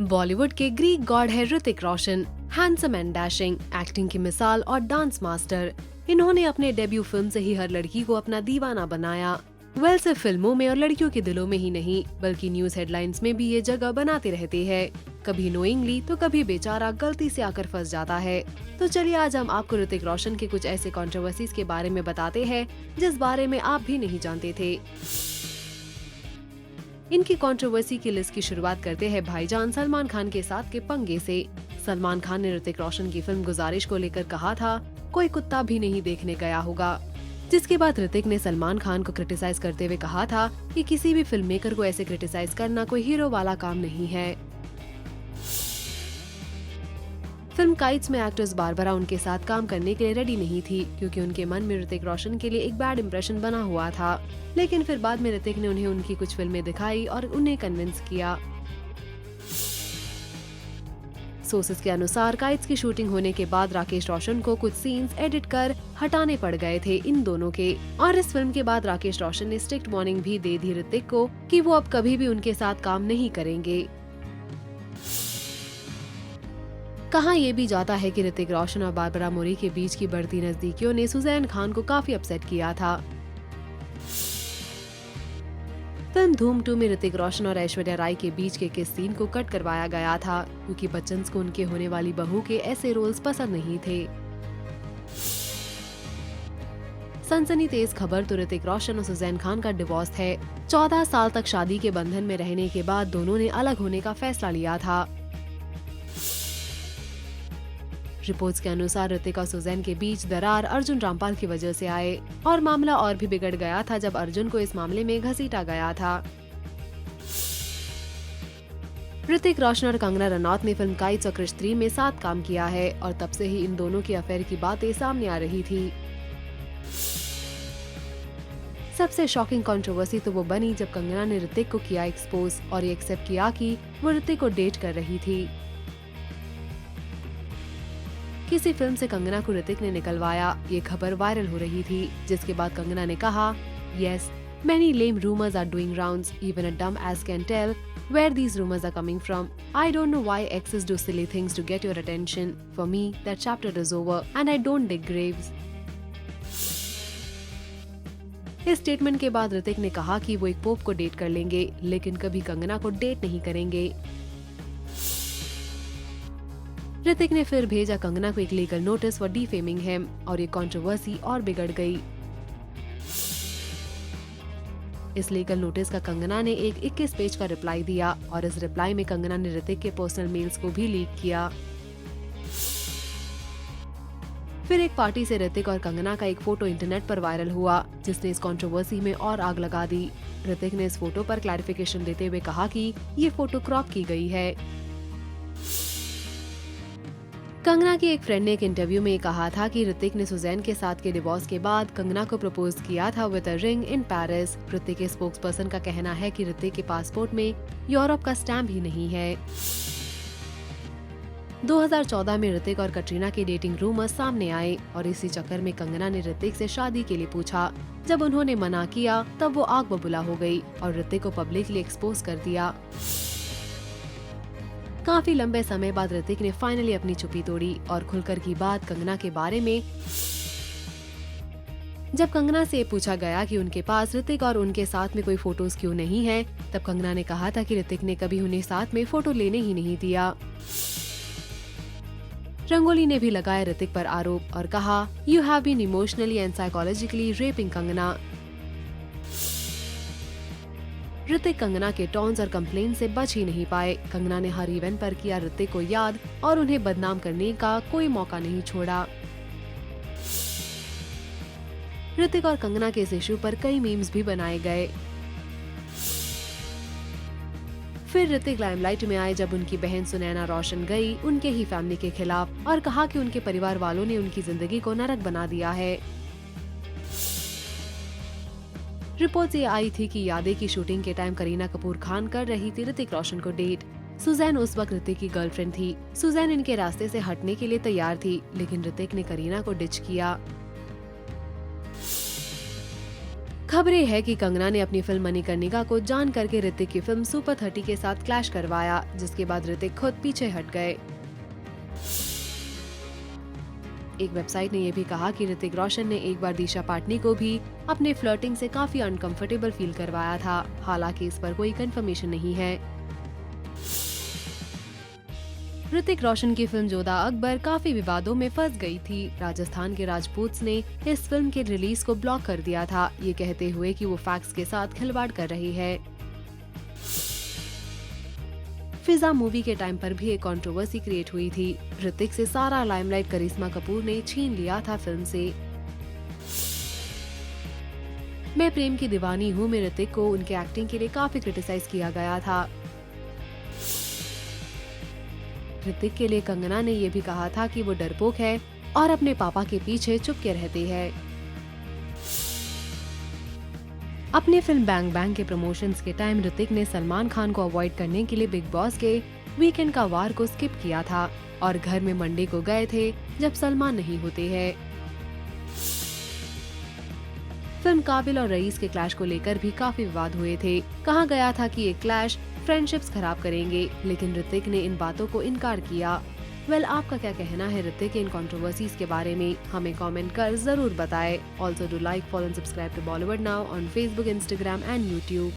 बॉलीवुड के Greek God है Hrithik Roshan. Handsome and dashing, acting की मिसाल और डांस मास्टर। इन्होंने अपने डेब्यू फिल्म से ही हर लड़की को अपना दीवाना बनाया। सिर्फ फिल्मों में और लड़कियों के दिलों में ही नहीं, बल्कि न्यूज हेडलाइंस में भी ये जगह बनाते रहते हैं। कभी नोइंगली तो कभी बेचारा गलती से आकर फंस जाता है। तो चलिए आज हम आपको ऋतिक रोशन के कुछ ऐसे कंट्रोवर्सीज के बारे में बताते हैं जिस बारे में आप भी नहीं जानते थे। इनकी कंट्रोवर्सी की लिस्ट की शुरुआत करते हैं भाईजान सलमान खान के साथ के पंगे से। सलमान खान ने ऋतिक रोशन की फिल्म गुजारिश को लेकर कहा था, कोई कुत्ता भी नहीं देखने गया होगा। जिसके बाद ऋतिक ने सलमान खान को क्रिटिसाइज करते हुए कहा था कि किसी भी फिल्म मेकर को ऐसे क्रिटिसाइज करना कोई हीरो वाला काम नहीं है। फिल्म काइट्स में एक्ट्रेस बारबरा उनके साथ काम करने के लिए रेडी नहीं थी, क्योंकि उनके मन में ऋतिक रोशन के लिए एक बैड इंप्रेशन बना हुआ था। लेकिन फिर बाद में ऋतिक ने उन्हें उनकी कुछ फिल्में दिखाई और उन्हें कन्विंस किया। सोर्सेस के अनुसार काइट्स की शूटिंग होने के बाद राकेश रोशन को कुछ सीन्स एडिट कर हटाने पड़ गए थे इन दोनों के। और इस फिल्म के बाद राकेश रोशन ने स्ट्रिक्ट वार्निंग भी दे दी ऋतिक को कि वो अब कभी भी उनके साथ काम नहीं करेंगे। कहा यह भी जाता है कि ऋतिक रोशन और बारबरा मोरी के बीच की बढ़ती नजदीकियों ने सुजैन खान को काफी अपसेट किया था। फिल्म धूम 2 में ऋतिक रोशन और ऐश्वर्या राय के बीच के किस सीन को कट करवाया गया था, क्योंकि बच्चन को उनके होने वाली बहू के ऐसे रोल्स पसंद नहीं थे। सनसनी तेज खबर तो ऋतिक रोशन और सुजैन खान का डिवोर्स है। 14 साल तक शादी के बंधन में रहने के बाद दोनों ने अलग होने का फैसला लिया था। रिपोर्ट्स के अनुसार ऋतिक और सुजैन के बीच दरार अर्जुन रामपाल की वजह से आए और मामला और भी बिगड़ गया था जब अर्जुन को इस मामले में घसीटा गया था। ऋतिक रोशन और कंगना रनौत ने फिल्म काइट्स और क्रिश 3 में साथ काम किया है और तब से ही इन दोनों की अफेयर की बातें सामने आ रही थी। सबसे शॉकिंग कंट्रोवर्सी तो वो बनी जब कंगना ने ऋतिक को किया एक्सपोज और ये एक्सेप्ट किया कि वो ऋतिक को डेट कर रही थी। किसी फिल्म से कंगना को ऋतिक ने निकलवाया, ये खबर वायरल हो रही थी, जिसके बाद कंगना ने कहा, "Yes, many lame rumors are doing rounds. Even a dumb ass can tell where these rumors are coming from. I don't know why exes do silly things to get your attention. For me, that chapter is over, and I don't dig graves." इस statement के बाद ऋतिक ने कहा कि वो एक pope को date कर लेंगे, लेकिन कभी कंगना को डेट नहीं करेंगे। ऋतिक ने फिर भेजा कंगना को एक legal notice for defaming him और ये कंट्रोवर्सी और बिगड़ गई। इस लीगल नोटिस का कंगना ने एक 21 पेज का रिप्लाई दिया और इस रिप्लाई में कंगना ने ऋतिक के पर्सनल मेल्स को भी लीक किया। फिर एक पार्टी से ऋतिक और कंगना का एक फोटो इंटरनेट पर वायरल हुआ, जिसने इस कंट्रोवर्सी में और आग लगा दी। ऋतिक ने इस फोटो पर क्लैरिफिकेशन देते हुए कहा कि ये फोटो क्रॉप की गई है। कंगना की एक फ्रेंड ने एक इंटरव्यू में कहा था कि ऋतिक ने सुजैन के साथ के डिवोर्स के बाद कंगना को प्रपोज किया था with a ring in Paris. Hrithik के स्पोक्स पर्सन का कहना है कि ऋतिक के पासपोर्ट में यूरोप का स्टैम्प ही नहीं है। 2014 में ऋतिक और कटरीना के डेटिंग रूमर्स सामने आए और इसी चक्कर में कंगना ने ऋतिक से शादी के लिए पूछा। जब उन्होंने मना किया तब वो आग बबूला हो गई और ऋतिक को पब्लिकली एक्सपोज कर दिया। काफी लंबे समय बाद ऋतिक ने फाइनली अपनी चुप्पी तोड़ी और खुलकर की बात कंगना के बारे में। जब कंगना से पूछा गया कि उनके पास ऋतिक और उनके साथ में कोई फोटोज क्यों नहीं है, तब कंगना ने कहा था कि ऋतिक ने कभी उन्हें साथ में फोटो लेने ही नहीं दिया। रंगोली ने भी लगाया ऋतिक पर आरोप और कहा, "You have been emotionally and psychologically raping Kangana." Hrithik Kangana के टॉन्स और कंप्लेन से बच ही नहीं पाए। कंगना ने हर इवेंट पर किया ऋतिक को याद और उन्हें बदनाम करने का कोई मौका नहीं छोड़ा। ऋतिक और कंगना के इस इशू पर कई मीम्स भी बनाए गए। फिर ऋतिक लाइमलाइट में आए जब उनकी बहन सुनैना रोशन गई उनके ही फैमिली के खिलाफ और कहा कि उनके परिवार वालों ने उनकी जिंदगी को नरक बना दिया है। रिपोर्ट ये आई थी कि यादें की शूटिंग के टाइम करीना कपूर खान कर रही थी ऋतिक रोशन को डेट। सुजैन उस वक्त ऋतिक की गर्लफ्रेंड थी। सुजैन इनके रास्ते से हटने के लिए तैयार थी, लेकिन ऋतिक ने करीना को डिच किया। खबरें है कि कंगना ने अपनी फिल्म मणिकर्णिका को जान करके ऋतिक की फिल्म सुपर 30 के साथ क्लैश करवाया, जिसके बाद ऋतिक खुद पीछे हट गए। एक वेबसाइट ने यह भी कहा कि ऋतिक रोशन ने एक बार दिशा पाटनी को भी अपने फ्लर्टिंग से काफी अनकंफर्टेबल फील करवाया था। हालांकि इस पर कोई कंफर्मेशन नहीं है। ऋतिक रोशन की फिल्म जोधा अकबर काफी विवादों में फंस गई थी। राजस्थान के राजपूत्स ने इस फिल्म के रिलीज को ब्लॉक कर दिया था, ये कहते हुए कि वो फैक्ट्स के साथ खिलवाड़ कर रही है। फिजा मूवी के टाइम पर भी एक कंट्रोवर्सी क्रिएट हुई थी। ऋतिक से सारा लाइमलाइट करिश्मा कपूर ने छीन लिया था फिल्म से। मैं प्रेम की दीवानी हूँ में ऋतिक को उनके एक्टिंग के लिए काफी क्रिटिसाइज किया गया था। ऋतिक के लिए कंगना ने ये भी कहा था कि वो डरपोक है और अपने पापा के पीछे चुपके रहती है। अपने फिल्म बैंग बैंग के प्रमोशंस के टाइम ऋतिक ने सलमान खान को अवॉइड करने के लिए बिग बॉस के वीकेंड का वार को स्किप किया था और घर में मंडे को गए थे जब सलमान नहीं होते हैं। फिल्म काबिल और रईस के क्लैश को लेकर भी काफी विवाद हुए थे। कहा गया था कि ये क्लैश फ्रेंडशिप्स खराब करेंगे, लेकिन ऋतिक ने इन बातों को इनकार किया। आपका क्या कहना है ऋतिक के इन कंट्रोवर्सीज के बारे में? हमें कमेंट कर जरूर बताएं। Also do like, follow and subscribe to Bollywood now on Facebook, Instagram and YouTube.